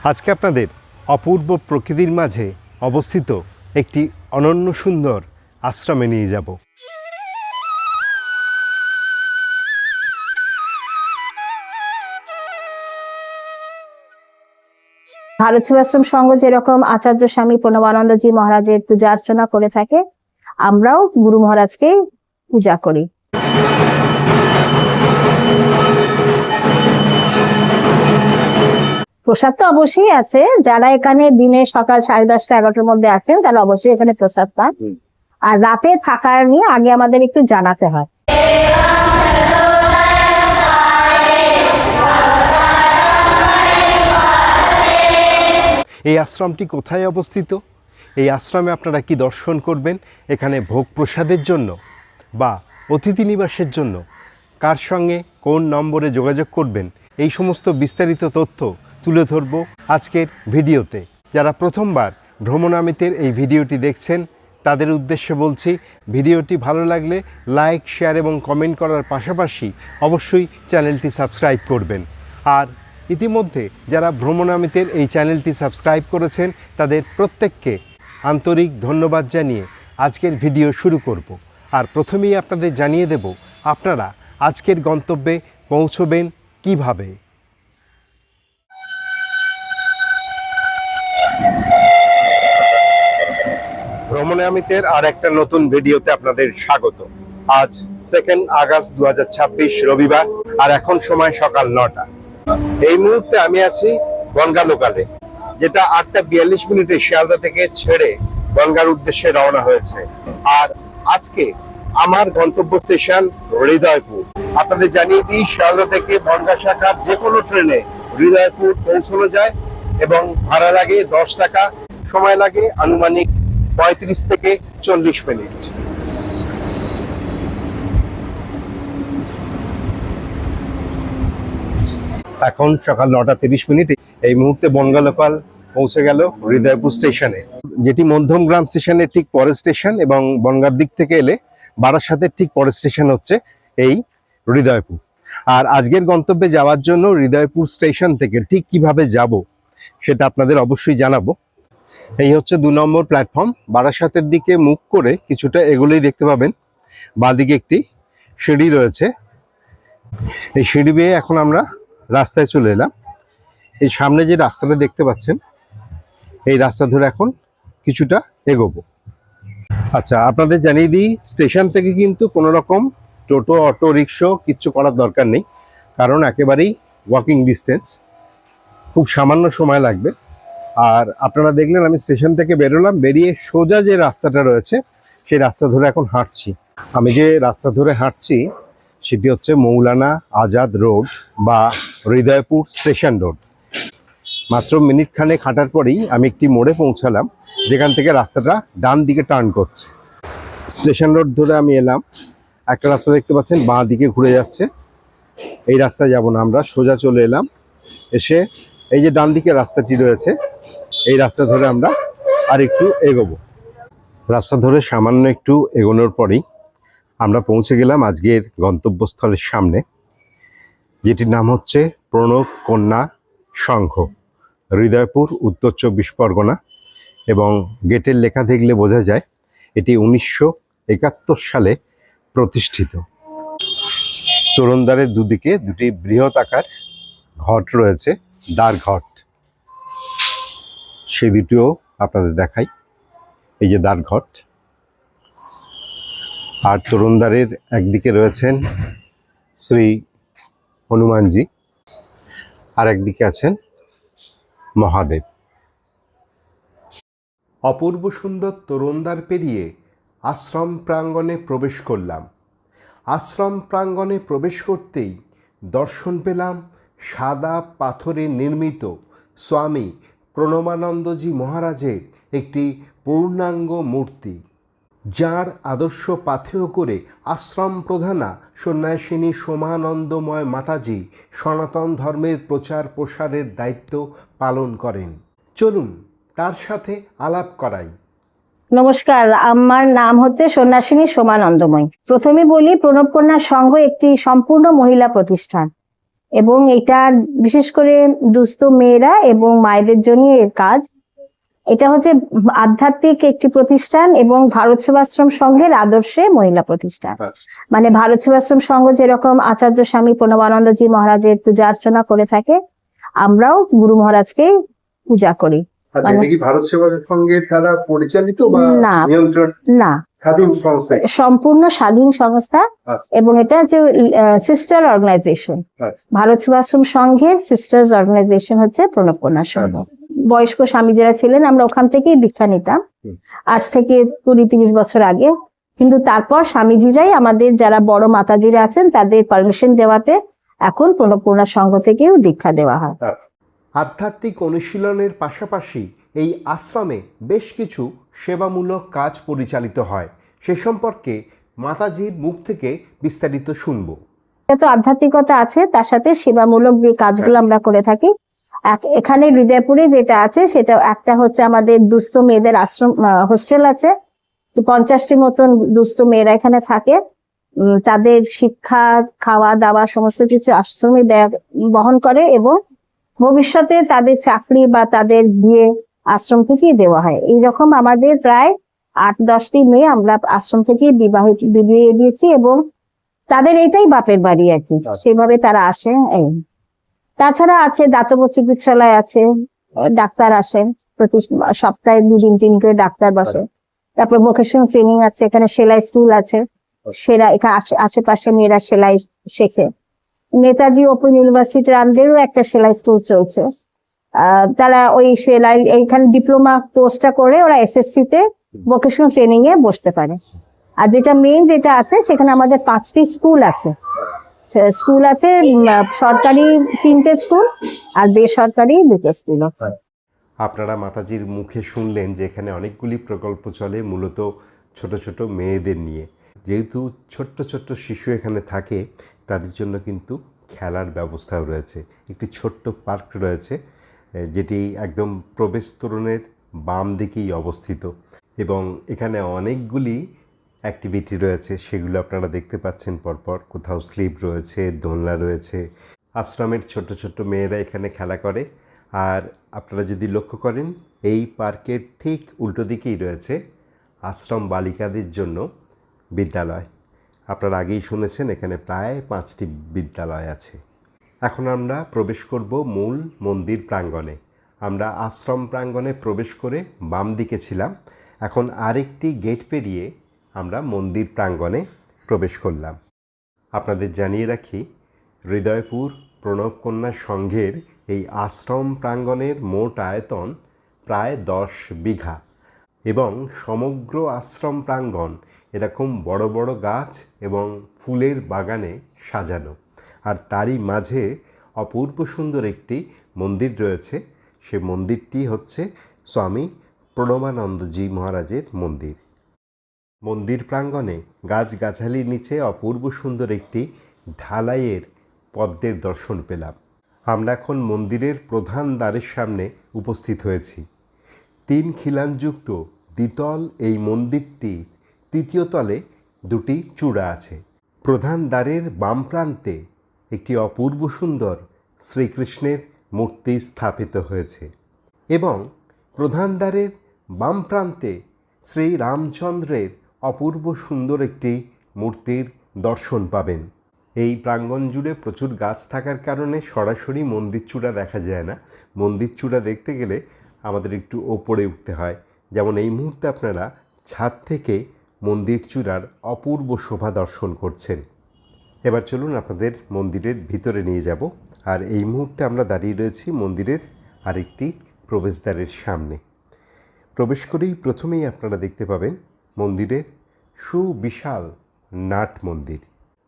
আজকে আপনাদের অপূর্ব প্রকৃতির মাঝে অবস্থিত একটি অনন্য সুন্দর আশ্রমে নিয়ে যাব। ভারত সেবাশ্রম সংঘ যেরকম আচার্য স্বামী প্রণবানন্দজি মহারাজের পূজা অর্চনা করে থাকে, আমরাও গুরু মহারাজকে পূজা করি। প্রসাদ তো অবশ্যই আছে, যারা এখানে দিনে সকাল 10:30 11টার মধ্যে আছেন তারা অবশ্যই এখানে প্রসাদ পান। আর রাতে থাকার নিয়ে আগে আমাদের একটু জানাতে হয়। এই আশ্রমটি কোথায় অবস্থিত, এই আশ্রমে আপনারা কি দর্শন করবেন, এখানে ভোগ প্রসাদের জন্য বা অতিথি নিবাসের জন্য কার সঙ্গে কোন নম্বরে যোগাযোগ করবেন, এই সমস্ত বিস্তারিত তথ্য তুলে ধরব আজকের ভিডিওতে। যারা প্রথমবার ভ্রমণামিতের এই ভিডিওটি দেখছেন তাদের উদ্দেশ্যে বলছি, ভিডিওটি ভালো লাগলে লাইক, শেয়ার এবং কমেন্ট করার পাশাপাশি অবশ্যই চ্যানেলটি সাবস্ক্রাইব করবেন। আর ইতিমধ্যে যারা ভ্রমণামিতের এই চ্যানেলটি সাবস্ক্রাইব করেছেন তাদের প্রত্যেককে আন্তরিক ধন্যবাদ জানিয়ে আজকের ভিডিও শুরু করব। আর প্রথমেই আপনাদের জানিয়ে দেব আপনারা আজকের গন্তব্যে পৌঁছবেন কিভাবে। ভ্রমণামিতের আর একটা নতুন ভিডিওতে আপনাদের স্বাগত। আজ 2 আগস্ট 2026 রবিবার, আর এখন সময় সকাল 9টা। এই মুহূর্তে আমি আছি বনগাঁ লোকালে, যেটা 8:42 শিয়ালদা থেকে ছেড়ে বনগাঁর উদ্দেশ্যে রওনা হয়েছে। আর আজকে আমার গন্তব্য স্টেশন হৃদয়পুর। আপনাদের জানিয়ে দিই, শিয়ালদা থেকে বনগাঁ শাখার যে কোনো ট্রেনে হৃদয়পুর পৌঁছানো যায় এবং ভাড়া লাগে 10 টাকা, সময় লাগে আনুমানিক 35 থেকে 40 মিনিট। এখন সকাল 9:30। এই মুহূর্তে বনগাঁ লোকাল পৌঁছে গেল হৃদয়পুর স্টেশনে, যেটি মধ্যমগ্রাম স্টেশনের ঠিক পরের স্টেশন, এবং বনগাঁর দিক থেকে এলে বারাসাতের ঠিক পরের স্টেশন হচ্ছে এই হৃদয়পুর। আর আজকের গন্তব্যে যাওয়ার জন্য হৃদয়পুর স্টেশন থেকে ঠিক কিভাবে যাব সেটা আপনাদের অবশ্যই জানাবো। এই হচ্ছে 2 নম্বর প্ল্যাটফর্ম। বারাসাতের দিকে মুখ করে কিছুটা এগুলোই দেখতে পাবেন বাঁদিকে একটি সিঁড়ি রয়েছে। এই সিঁড়ি বেয়ে এখন আমরা রাস্তায় চলে এলাম। এই সামনে যে রাস্তাটা দেখতে পাচ্ছেন, এই রাস্তা ধরে এখন কিছুটা এগোবো। আচ্ছা, আপনাদের জানিয়ে দিই, স্টেশন থেকে কিন্তু কোনো রকম টোটো, অটো, রিক্সা কিচ্ছু করার দরকার নেই, কারণ একেবারেই ওয়াকিং ডিস্টেন্স, খুব সামান্য সময় লাগবে। আর আপনারা দেখলেন আমি স্টেশন থেকে বেরোলাম, বেরিয়ে সোজা যে রাস্তাটা রয়েছে সেই রাস্তা ধরে এখন হাঁটছি। আমি যে রাস্তা ধরে হাঁটছি সেটি হচ্ছে মৌলানা আজাদ রোড বা হৃদয়পুর স্টেশন রোড। মাত্র মিনিট খানেক হাঁটার পরেই আমি একটি মোড়ে পৌঁছালাম, যেখান থেকে রাস্তাটা ডান দিকে টার্ন করছে। স্টেশন রোড ধরে আমি এলাম, একটা রাস্তা দেখতে পাচ্ছেন বাঁ দিকে ঘুরে যাচ্ছে, এই রাস্তায় যাব না, আমরা সোজা চলে এলাম। এসে এই যে ডান দিকে রাস্তাটি রয়েছে, এই রাস্তা ধরে আমরা আর একটু এগোবো। রাস্তা ধরে সামান্য একটু এগোনোর পরেই আমরা পৌঁছে গেলাম আজকের গন্তব্যস্থলের সামনে, যেটির নাম হচ্ছে প্রণব কন্যা সংঘ, হৃদয়পুর, উত্তর 24 পরগনা। এবং গেটের লেখা দেখলে বোঝা যায় এটি 1971 সালে প্রতিষ্ঠিত। তোরণদ্বারের দুদিকে দুটি বৃহৎ আকার ঘট রয়েছে, দ্বার ঘট, সেই দুটিও আপনাদের দেখাই। এই যে দ্বার ঘট, আর তোরণদ্বারের একদিকে রয়েছেন শ্রী হনুমানজি, আর একদিকে আছেন মহাদেব। অপূর্ব সুন্দর তোরণদ্বার পেরিয়ে আশ্রম প্রাঙ্গণে প্রবেশ করলাম। আশ্রম প্রাঙ্গণে প্রবেশ করতেই দর্শন পেলাম সাদা পাথরে নির্মিত স্বামী প্রণবানন্দজি মহারাজের একটি পূর্ণাঙ্গ মূর্তি, যার আদর্শ পাথেয় করে আশ্রম প্রধানা সন্ন্যাসিনী সোমানন্দময় মাতাজি সনাতন ধর্মের প্রচার প্রসারের দায়িত্ব পালন করেন। চলুন তার সাথে আলাপ করাই। নমস্কার, আমার নাম হচ্ছে সন্ন্যাসিনী সোমানন্দময়ী। প্রথমে বলি, প্রণব কন্যা সংঘ একটি সম্পূর্ণ মহিলা প্রতিষ্ঠান। এবং এটা বিশেষ করে দুস্থ মেয়েরা এবং মায়েদের জন্য এর কাজ। এটা হচ্ছে আধ্যাত্মিক একটি প্রতিষ্ঠান এবং ভারত সেবাশ্রম সংঘের আদর্শে মহিলা প্রতিষ্ঠান। মানে ভারত সেবাশ্রম সংঘ যেরকম আচার্য স্বামী প্রণবানন্দজি মহারাজের পূজা অর্চনা করে থাকে, আমরাও গুরু মহারাজকে পূজা করি। আচ্ছা, এটা কি ভারত সেবার সঙ্গের দ্বারা পরিচালিত বা না, নিয়ন্ত্রণ? না, স্বাধীন সংস্থা। সম্পূর্ণ স্বাধীন সংস্থা আচ্ছা, এবং এটা হচ্ছে সিস্টার অর্গানাইজেশন। আচ্ছা, ভারত সেবাশ্রম সংঘের সিস্টার্স অর্গানাইজেশন হচ্ছে প্রণব কন্যা সংঘ। বয়স্ক স্বামী যারা ছিলেন আমরা ওখান থেকেই দীক্ষা নিতাম, আজ থেকে 20-30 বছর আগে। কিন্তু তারপর স্বামীজিরাই আমাদের যারা বড় মাতাজিরা আছেন তাদের পারমিশন দেওয়াতে এখন প্রণব কন্যা সংঘ থেকেও দীক্ষা দেওয়া হয়। আচ্ছা। আধ্যাত্মিক অনুশীলনের পাশাপাশি এই আশ্রমে বেশ কিছু সেবামূলক কাজ পরিচালিত হয়, সে সম্পর্কে মাতাজির মুখ থেকে বিস্তারিত শুনবো। তো আধ্যাত্মিকতা আছে, তার সাথে সেবামূলক যে কাজগুলো আমরা করে থাকি। এখানে হৃদয়পুরে যেটা আছে সেটা একটা হচ্ছে আমাদের দুস্থ মেয়েদের আশ্রম হোস্টেল আছে, 50টি মতন দুস্থ মেয়েরা এখানে থাকে। তাদের শিক্ষা, খাওয়া দাওয়া সমস্ত কিছু আশ্রমে বহন করে এবং ভবিষ্যতে তাদের চাকরি বা তাদের বিয়ে আশ্রম থেকেই দেওয়া হয়। এইরকম আমাদের প্রায় 8-10টি মেয়ে আমরা আশ্রম থেকে বিয়ে দিয়েছি এবং তাদের এটাই বাপের বাড়ি আর কি, সেভাবে তারা আসে। তাছাড়া আছে দাতব্য চিকিৎসালয় আছে, ডাক্তার আসেন প্রতি সপ্তাহে 2-3 করে ডাক্তার বসে। তারপর ভোকেশনাল ট্রেনিং আছে, এখানে সেলাই স্কুল আছে, এখানে আশেপাশে মেয়েরা সেলাই শেখে। নেতাজি ওপেন ইউনিভার্সিটির আন্ডারেও একটা সেলাই স্কুল চলছে। তারা ওই সেলাই এখানে ডিপ্লোমা কোর্সটা করে ওরা এসএসসি তে ভোকেশনাল ট্রেনিং এ বসতে পারে। আর যেটা মেইন যেটা আছে সেখানে আমাদের 5টি স্কুল আছে। সরকারি 3টে স্কুল আর বেসরকারি 2টে স্কুল। আপনারা মাতাজির মুখে শুনলেন যে এখানে অনেকগুলি প্রকল্প চলে মূলত ছোট ছোট মেয়েদের নিয়ে। যেহেতু ছোট্ট ছোট্ট শিশু এখানে থাকে তাদের জন্য কিন্তু খেলার ব্যবস্থাও রয়েছে। একটি ছোট্ট পার্ক রয়েছে যেটি একদম প্রবেশ তোরণের বাম দিকেই অবস্থিত এবং এখানে অনেকগুলি অ্যাক্টিভিটি রয়েছে, সেগুলো আপনারা দেখতে পাচ্ছেন পরপর। কোথাও স্লিপ রয়েছে, দোলনা রয়েছে। আশ্রমের ছোট্ট ছোট্ট মেয়েরা এখানে খেলা করে। আর আপনারা যদি লক্ষ্য করেন এই পার্কের ঠিক উল্টো দিকেই রয়েছে আশ্রম বালিকাদের জন্য বিদ্যালয়। আপনারা আগেই শুনেছেন এখানে প্রায় 5টি বিদ্যালয় আছে। এখন আমরা প্রবেশ করব মূল মন্দির প্রাঙ্গণে। আমরা আশ্রম প্রাঙ্গণে প্রবেশ করে বাম দিকে ছিলাম, এখন আরেকটি গেট পেরিয়ে আমরা মন্দির প্রাঙ্গণে প্রবেশ করলাম। আপনাদের জানিয়ে রাখি হৃদয়পুর প্রণব কন্যা সংঘের এই আশ্রম প্রাঙ্গণের মোট আয়তন প্রায় 10 বিঘা এবং সমগ্র আশ্রম প্রাঙ্গণ এরকম বড় বড় গাছ এবং ফুলের বাগানে সাজানো। আর তারই মাঝে অপূর্ব সুন্দর একটি মন্দির রয়েছে। সে মন্দিরটি হচ্ছে স্বামী প্রণবানন্দজি মহারাজের মন্দির। মন্দির প্রাঙ্গণে গাছগাছালির নিচে অপূর্ব সুন্দর একটি ঢালাইয়ের পদ্মের দর্শন পেলাম। আমরা এখন মন্দিরের প্রধান দ্বারের সামনে উপস্থিত হয়েছি। 3 খিলানযুক্ত দ্বিতল এই মন্দিরটি 3য় তলে 2টি চূড়া আছে। প্রধান দ্বারের বাম প্রান্তে একটি অপূর্ব সুন্দর শ্রীকৃষ্ণের মূর্তি স্থাপিত হয়েছে এবং প্রধান দ্বারের বাম প্রান্তে শ্রী রামচন্দ্রের অপূর্ব সুন্দর একটি মূর্তির দর্শন পাবেন। এই প্রাঙ্গণ জুড়ে প্রচুর গাছ থাকার কারণে সরাসরি মন্দির চূড়া দেখা যায় না। মন্দির চূড়া দেখতে গেলে আমাদের একটু ওপরে উঠতে হয়। যেমন এই মুহূর্তে আপনারা ছাদ থেকে মন্দির চূড়ার অপূর্ব শোভা দর্শন করছেন। এবার চলুন আপনাদের মন্দিরের ভিতরে নিয়ে যাব। আর এই মুহূর্তে আমরা দাঁড়িয়ে রয়েছি মন্দিরের আরেকটি প্রবেশদ্বারের সামনে। প্রবেশ করেই প্রথমেই আপনারা দেখতে পাবেন মন্দিরের সুবিশাল নাট মন্দির।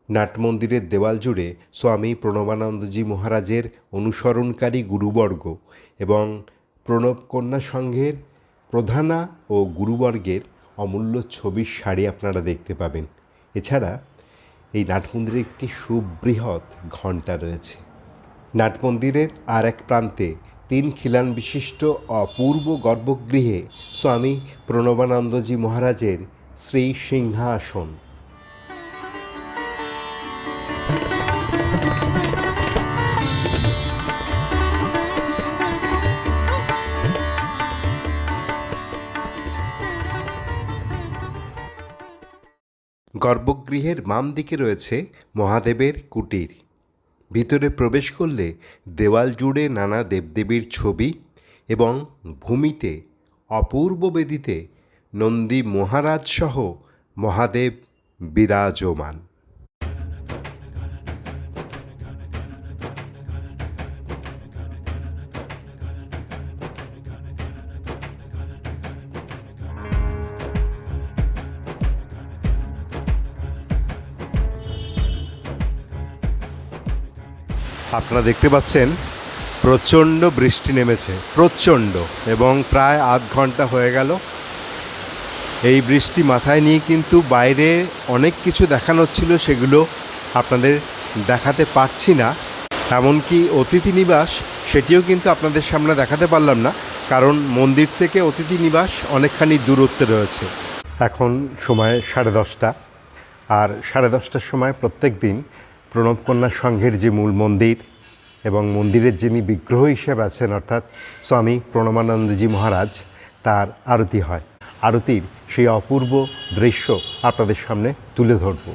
নাট মন্দিরের দেওয়াল জুড়ে স্বামী প্রণবানন্দজি মহারাজের অনুসরণকারী গুরুবর্গ এবং প্রণব কন্যা সংঘের প্রধানা ও গুরুবর্গের অমূল্য ছবির শাড়ি আপনারা দেখতে পাবেন। এছাড়া এই নাট মন্দিরে একটি সুবৃহৎ ঘণ্টা রয়েছে। নাট মন্দিরের আর এক প্রান্তে 3 খিলান বিশিষ্ট অপূর্ব গর্ভগৃহে স্বামী প্রণবানন্দজি মহারাজের শ্রী সিংহাসন। গর্ভগৃহের বাম দিকে রয়েছে মহাদেবের কুটির। ভিতরে প্রবেশ করলে দেওয়াল জুড়ে নানা দেবদেবীর ছবি এবং ভূমিতে অপূর্ব বেদিতে নন্দী মহারাজ সহ মহাদেব বিরাজমান। আপনারা দেখতে পাচ্ছেন প্রচণ্ড বৃষ্টি নেমেছে, প্রচণ্ড, এবং প্রায় আধ ঘন্টা হয়ে গেল। এই বৃষ্টি মাথায় নিয়ে কিন্তু বাইরে অনেক কিছু দেখানো ছিল, সেগুলো আপনাদের দেখাতে পারছি না। এমনকি অতিথি নিবাস সেটিও কিন্তু আপনাদের সামনে দেখাতে পারলাম না, কারণ মন্দির থেকে অতিথি নিবাস অনেকখানি দূরত্বে রয়েছে। এখন সময় 10:30, আর 10:30টার সময় প্রত্যেক দিন প্রণবকন্যা সংঘের যে মূল মন্দির এবং মন্দিরের যিনি বিগ্রহ হিসেবে আছেন অর্থাৎ স্বামী প্রণবানন্দজি মহারাজ, তার আরতি হয়। আরতির সেই অপূর্ব দৃশ্য আপনাদের সামনে তুলে ধরব।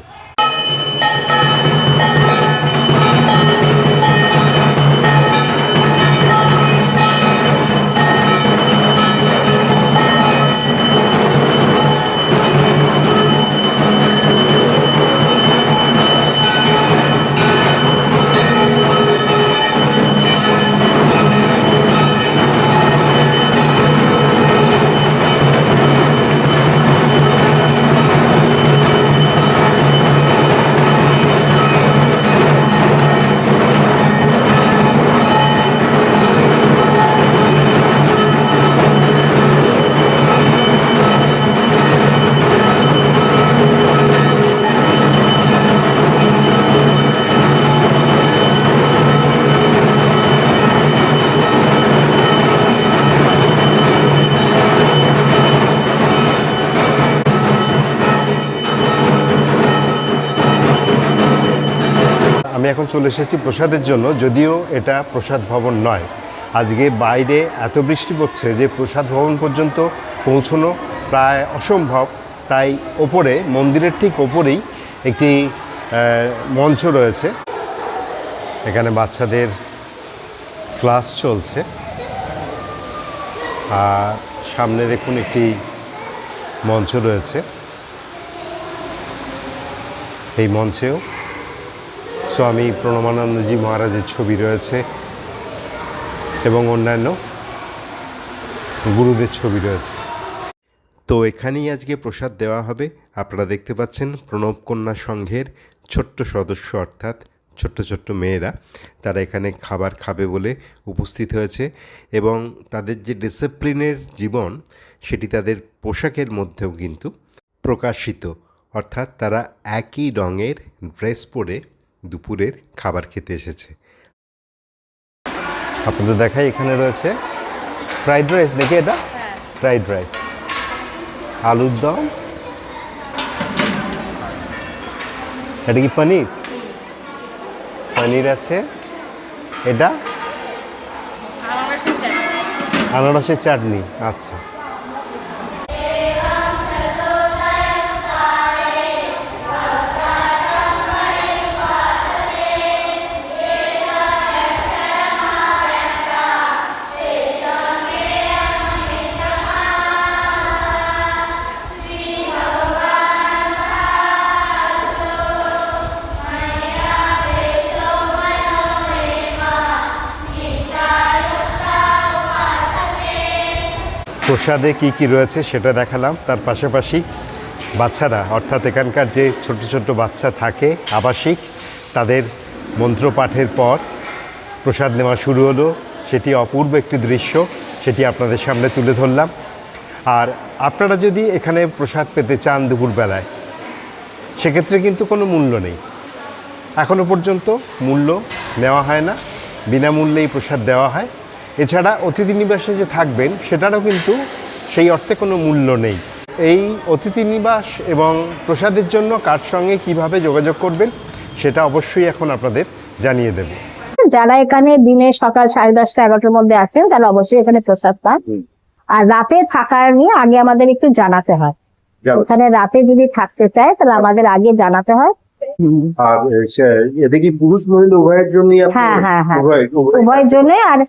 আমি এখন চলে এসেছি প্রসাদের জন্য, যদিও এটা প্রসাদ ভবন নয়। আজকে বাইরে এত বৃষ্টি পড়ছে যে প্রসাদ ভবন পর্যন্ত পৌঁছানো প্রায় অসম্ভব। তাই ওপরে, মন্দিরের ঠিক ওপরেই একটি মঞ্চ রয়েছে। এখানে বাচ্চাদের ক্লাস চলছে, আর সামনে দেখুন একটি মঞ্চ রয়েছে। এই মঞ্চেও স্বামী প্রণবানন্দজি মহারাজের ছবি রয়েছে এবং অন্যান্য গুরুদের ছবি রয়েছে। তো এখানেই আজকে প্রসাদ দেওয়া হবে। আপনারা দেখতে পাচ্ছেন প্রণবকন্যা সংঘের ছোট্ট সদস্য, অর্থাৎ ছোট্ট ছোট্ট মেয়েরা, তারা এখানে খাবার খাবে বলে উপস্থিত হয়েছে এবং তাদের যে ডিসিপ্লিনের জীবন সেটি তাদের পোশাকের মধ্যেও কিন্তু প্রকাশিত। অর্থাৎ তারা একই রঙের ড্রেস পরে দুপুরের খাবার খেতে এসেছে। আপনাদের দেখাই, এখানে রয়েছে ফ্রাইড রাইস, নাকি এটা? ফ্রাইড রাইস, আলুর দম, এটা কি পনির? পনির আছে। এটা আনারসের চাটনি। আচ্ছা, প্রসাদে কি কি রয়েছে সেটা দেখালাম। তার পাশাপাশি বাচ্চারা, অর্থাৎ এখানকার যে ছোট ছোট বাচ্চা থাকে আবাসিক, তাদের মন্ত্রপাঠের পর প্রসাদ নেওয়া শুরু হলো। সেটি অপূর্ব একটি দৃশ্য, সেটি আপনাদের সামনে তুলে ধরলাম। আর আপনারা যদি এখানে প্রসাদ পেতে চান দুপুরবেলায়, সেক্ষেত্রে কিন্তু কোনো মূল্য নেই। এখনও পর্যন্ত মূল্য নেওয়া হয় না, বিনামূল্যেই প্রসাদ দেওয়া হয়। এছাড়া অতিথি নিবাসে যে থাকবেন সেটারও কিন্তু সেই অর্থে কোনো মূল্য নেই। এই অতিথি নিবাস এবং প্রসাদের জন্য কার সঙ্গে কিভাবে যোগাযোগ করবেন সেটা অবশ্যই এখন আপনাদের জানিয়ে দেব। যারা এখানে দিনে সকাল 10:30 11টার মধ্যে আছেন তারা অবশ্যই এখানে প্রসাদ পান। আর রাতে থাকার নিয়ে আগে আমাদের একটু জানাতে হয়, ওখানে রাতে যদি থাকতে চায় তাহলে আমাদের আগে জানাতে হয়। আর এতে কি পুরুষ মহিলা উভয়ের জন্যই হ্যাঁ হ্যাঁ হ্যাঁ, উভয়ের জন্য। আর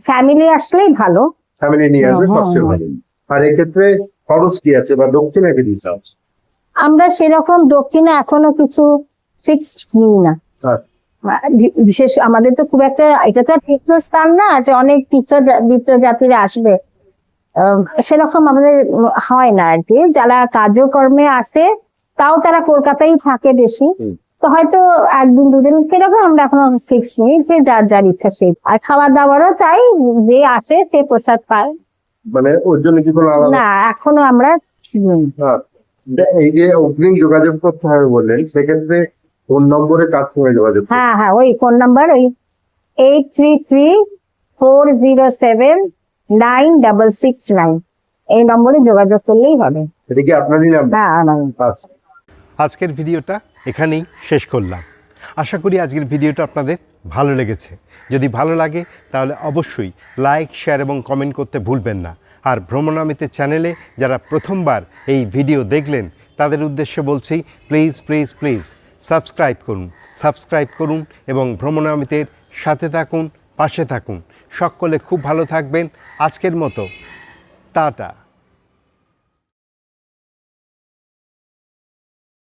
ফ্যামিলি আসলেই ভালো। ফ্যামিলি নিয়ে আসবে সবচেয়ে ভালো। আর এক্ষেত্রে খরচ কি আছে বা দক্ষিণা কি দিতে হবে? আমরা সেরকম দক্ষিণে এখনো কিছু ফিক্সড নিই না। বিশেষ আমাদের তো খুব একটা, এটা তো তীর্থস্থান না যে অনেক তীর্থ যাত্রীরা আসবে, সেরকম আমাদের হয় না আর কি। যারা কার্যকর্মে আসে তাও তারা কলকাতায় থাকে বেশি, তো হয়তো একদিন দুদিন সেরকম আমরা এখনো ফিক্স নেই, যে যার যার ইচ্ছা সেই। আর খাবার দাবারও তাই, যে আসে সে প্রসাদ পায়। মানে ওর জন্য কি কোনো আলাদা? না, এখনো আমরা এই যে অগ্রিম যোগাযোগ করতে হবে বললেন, সেক্ষেত্রে ফোন নম্বরে কার সঙ্গে যোগাযোগ? হ্যাঁ হ্যাঁ, ওই ফোন নাম্বার ওই 8334049669, এই নম্বরে যোগাযোগ করলেই হবে। এটা কি আপনারই নাম? হ্যাঁ আমার। আচ্ছা, আজকের ভিডিওটা এখানেই শেষ করলাম। আশা করি আজকের ভিডিওটা আপনাদের ভালো লেগেছে। যদি ভালো লাগে তাহলে অবশ্যই লাইক, শেয়ার এবং কমেন্ট করতে ভুলবেন না। আর ভ্রমণামিতের চ্যানেলে যারা প্রথমবার এই ভিডিও দেখলেন তাদের উদ্দেশ্যে বলছি, প্লিজ প্লিজ প্লিজ সাবস্ক্রাইব করুন এবং ভ্রমণামিতের সাথে থাকুন, পাশে থাকুন। সকলে খুব ভালো থাকবেন। আজকের মতো টাটা।